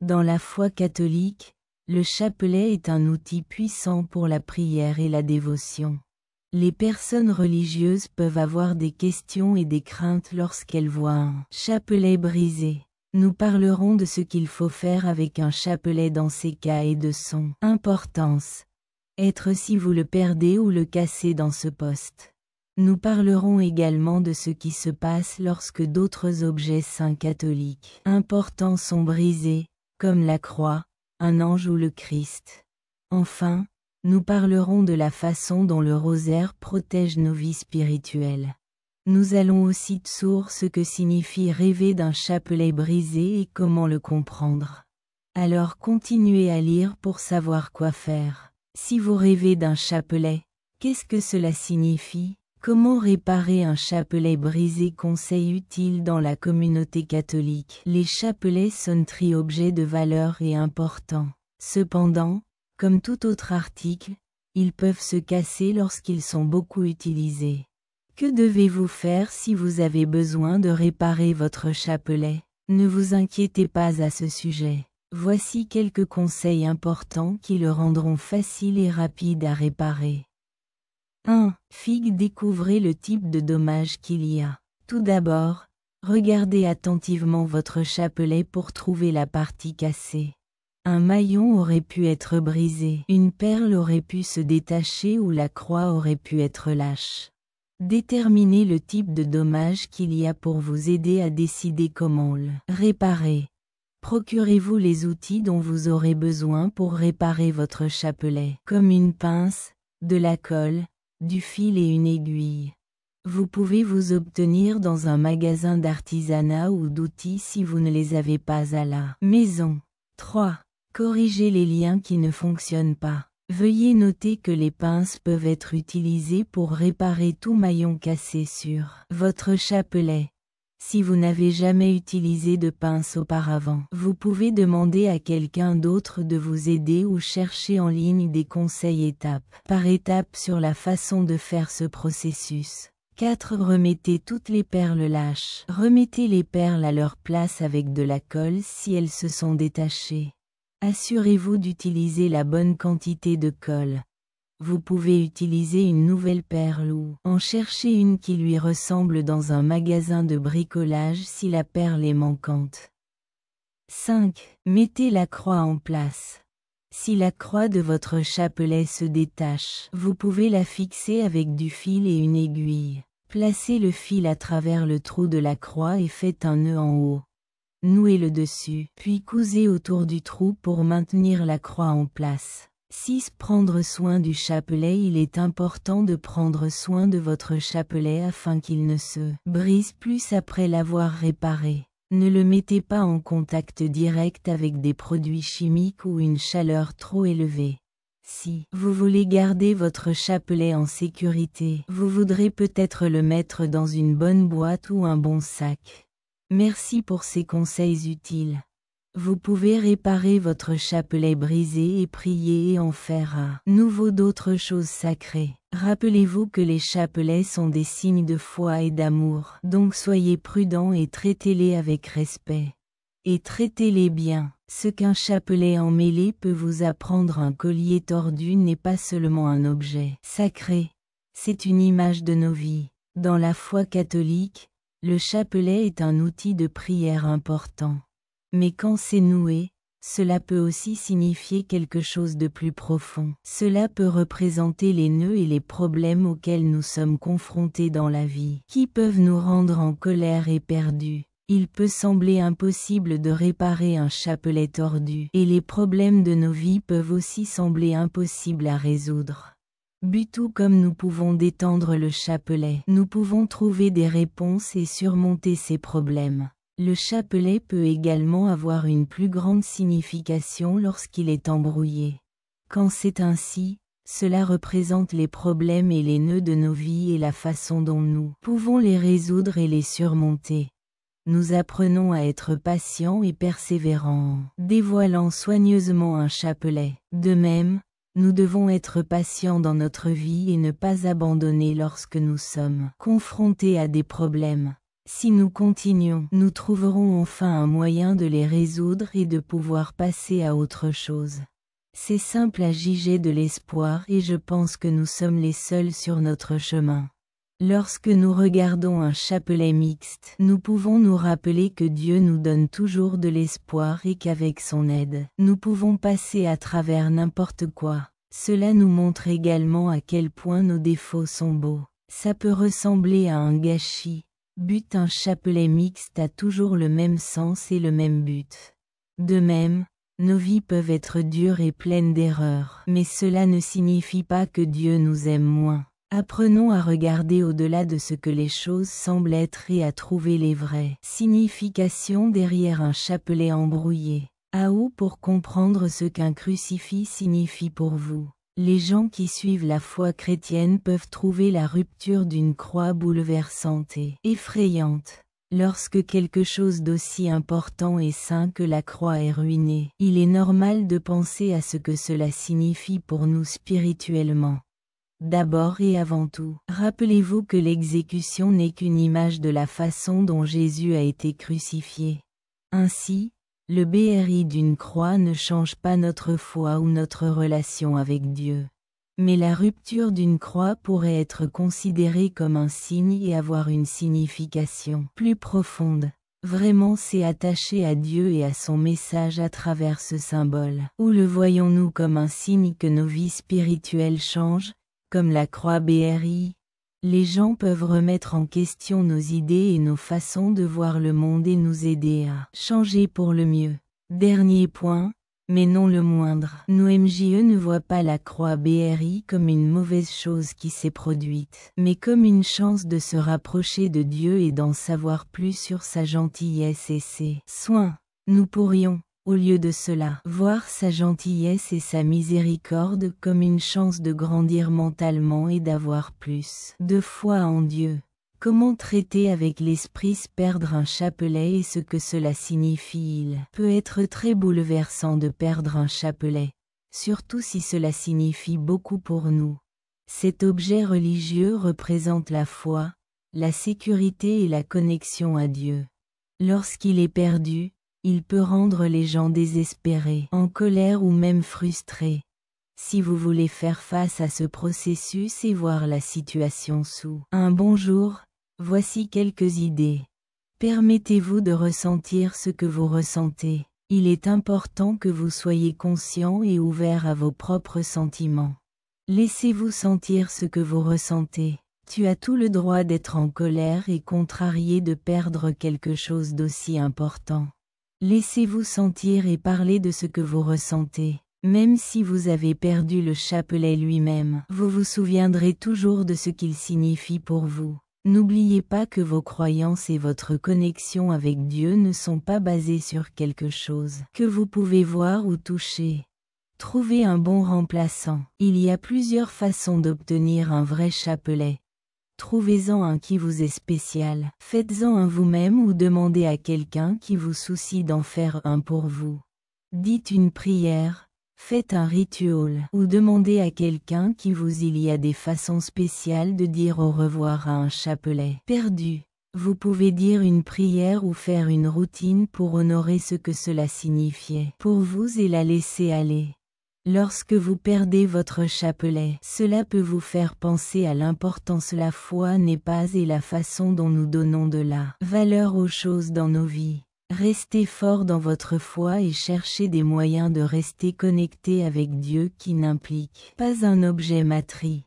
Dans la foi catholique, le chapelet est un outil puissant pour la prière et la dévotion. Les personnes religieuses peuvent avoir des questions et des craintes lorsqu'elles voient un chapelet brisé. Nous parlerons de ce qu'il faut faire avec un chapelet dans ces cas et de son importance. Être si vous le perdez ou le cassez dans ce poste. Nous parlerons également de ce qui se passe lorsque d'autres objets saints catholiques importants sont brisés, comme la croix, un ange ou le Christ. Enfin, nous parlerons de la façon dont le rosaire protège nos vies spirituelles. Nous allons aussi sur ce que signifie rêver d'un chapelet brisé et comment le comprendre. Alors continuez à lire pour savoir quoi faire. Si vous rêvez d'un chapelet, qu'est-ce que cela signifie? Comment réparer un chapelet brisé? Conseil utile dans la communauté catholique. Les chapelets sont objets de valeur et importants. Cependant, comme tout autre article, ils peuvent se casser lorsqu'ils sont beaucoup utilisés. Que devez-vous faire si vous avez besoin de réparer votre chapelet? Ne vous inquiétez pas à ce sujet. Voici quelques conseils importants qui le rendront facile et rapide à réparer. 1. Découvrez le type de dommage qu'il y a. Tout d'abord, regardez attentivement votre chapelet pour trouver la partie cassée. Un maillon aurait pu être brisé, une perle aurait pu se détacher ou la croix aurait pu être lâche. Déterminez le type de dommage qu'il y a pour vous aider à décider comment le réparer. Procurez-vous les outils dont vous aurez besoin pour réparer votre chapelet, comme une pince, de la colle, du fil et une aiguille. Vous pouvez vous obtenir dans un magasin d'artisanat ou d'outils si vous ne les avez pas à la maison. 3. Corrigez les liens qui ne fonctionnent pas. Veuillez noter que les pinces peuvent être utilisées pour réparer tout maillon cassé sur votre chapelet. Si vous n'avez jamais utilisé de pince auparavant, vous pouvez demander à quelqu'un d'autre de vous aider ou chercher en ligne des conseils étape par étape sur la façon de faire ce processus. 4. Remettez toutes les perles lâches. Remettez les perles à leur place avec de la colle si elles se sont détachées. Assurez-vous d'utiliser la bonne quantité de colle. Vous pouvez utiliser une nouvelle perle ou en chercher une qui lui ressemble dans un magasin de bricolage si la perle est manquante. 5. Mettez la croix en place. Si la croix de votre chapelet se détache, vous pouvez la fixer avec du fil et une aiguille. Placez le fil à travers le trou de la croix et faites un nœud en haut. Nouez-le dessus, puis cousez autour du trou pour maintenir la croix en place. 6. Prendre soin du chapelet. Il est important de prendre soin de votre chapelet afin qu'il ne se brise plus après l'avoir réparé. Ne le mettez pas en contact direct avec des produits chimiques ou une chaleur trop élevée. Si vous voulez garder votre chapelet en sécurité, vous voudrez peut-être le mettre dans une bonne boîte ou un bon sac. Merci pour ces conseils utiles. Vous pouvez réparer votre chapelet brisé et prier et en faire à nouveau d'autres choses sacrées. Rappelez-vous que les chapelets sont des signes de foi et d'amour, donc soyez prudents et traitez-les avec respect. Et traitez-les bien. Ce qu'un chapelet emmêlé peut vous apprendre: un collier tordu n'est pas seulement un objet sacré, c'est une image de nos vies. Dans la foi catholique, le chapelet est un outil de prière important. Mais quand c'est noué, cela peut aussi signifier quelque chose de plus profond. Cela peut représenter les nœuds et les problèmes auxquels nous sommes confrontés dans la vie, qui peuvent nous rendre en colère et perdus. Il peut sembler impossible de réparer un chapelet tordu, et les problèmes de nos vies peuvent aussi sembler impossibles à résoudre. Tout comme nous pouvons détendre le chapelet, nous pouvons trouver des réponses et surmonter ces problèmes. Le chapelet peut également avoir une plus grande signification lorsqu'il est embrouillé. Quand c'est ainsi, cela représente les problèmes et les nœuds de nos vies et la façon dont nous pouvons les résoudre et les surmonter. Nous apprenons à être patients et persévérants en dévoilant soigneusement un chapelet. De même, nous devons être patients dans notre vie et ne pas abandonner lorsque nous sommes confrontés à des problèmes. Si nous continuons, nous trouverons enfin un moyen de les résoudre et de pouvoir passer à autre chose. C'est simple à juger de l'espoir et je pense que nous sommes les seuls sur notre chemin. Lorsque nous regardons un chapelet mixte, nous pouvons nous rappeler que Dieu nous donne toujours de l'espoir et qu'avec son aide, nous pouvons passer à travers n'importe quoi. Cela nous montre également à quel point nos défauts sont beaux. Ça peut ressembler à un gâchis. Un chapelet mixte a toujours le même sens et le même but. De même, nos vies peuvent être dures et pleines d'erreurs, mais cela ne signifie pas que Dieu nous aime moins. Apprenons à regarder au-delà de ce que les choses semblent être et à trouver les vraies significations derrière un chapelet embrouillé. À vous pour comprendre ce qu'un crucifix signifie pour vous. Les gens qui suivent la foi chrétienne peuvent trouver la rupture d'une croix bouleversante et effrayante. Lorsque quelque chose d'aussi important et saint que la croix est ruiné, il est normal de penser à ce que cela signifie pour nous spirituellement. D'abord et avant tout, rappelez-vous que l'exécution n'est qu'une image de la façon dont Jésus a été crucifié. Ainsi, le BRI d'une croix ne change pas notre foi ou notre relation avec Dieu. Mais la rupture d'une croix pourrait être considérée comme un signe et avoir une signification plus profonde. Vraiment c'est attaché à Dieu et à son message à travers ce symbole. Ou le voyons-nous comme un signe que nos vies spirituelles changent, comme la croix BRI? Les gens peuvent remettre en question nos idées et nos façons de voir le monde et nous aider à changer pour le mieux. Dernier point, mais non le moindre, nos MJE ne voient pas la croix BRI comme une mauvaise chose qui s'est produite, mais comme une chance de se rapprocher de Dieu et d'en savoir plus sur sa gentillesse et ses soins. Nous pourrions, au lieu de cela, voir sa gentillesse et sa miséricorde comme une chance de grandir mentalement et d'avoir plus de foi en Dieu. Comment traiter avec l'esprit perdre un chapelet et ce que cela signifie? Il peut être très bouleversant de perdre un chapelet, surtout si cela signifie beaucoup pour nous. Cet objet religieux représente la foi, la sécurité et la connexion à Dieu. Lorsqu'il est perdu, il peut rendre les gens désespérés, en colère ou même frustrés. Si vous voulez faire face à ce processus et voir la situation sous un bon jour, voici quelques idées. Permettez-vous de ressentir ce que vous ressentez. Il est important que vous soyez conscient et ouvert à vos propres sentiments. Laissez-vous sentir ce que vous ressentez. Tu as tout le droit d'être en colère et contrarié de perdre quelque chose d'aussi important. Laissez-vous sentir et parler de ce que vous ressentez. Même si vous avez perdu le chapelet lui-même, vous vous souviendrez toujours de ce qu'il signifie pour vous. N'oubliez pas que vos croyances et votre connexion avec Dieu ne sont pas basées sur quelque chose que vous pouvez voir ou toucher. Trouvez un bon remplaçant. Il y a plusieurs façons d'obtenir un vrai chapelet. Trouvez-en un qui vous est spécial. Faites-en un vous-même ou demandez à quelqu'un qui vous soucie d'en faire un pour vous. Dites une prière, faites un rituel ou demandez à quelqu'un qui vous. Il y a des façons spéciales de dire au revoir à un chapelet perdu. Vous pouvez dire une prière ou faire une routine pour honorer ce que cela signifiait pour vous et la laisser aller. Lorsque vous perdez votre chapelet, cela peut vous faire penser à l'importance la foi n'est pas et la façon dont nous donnons de la valeur aux choses dans nos vies. Restez fort dans votre foi et cherchez des moyens de rester connecté avec Dieu qui n'impliquent pas un objet matériel.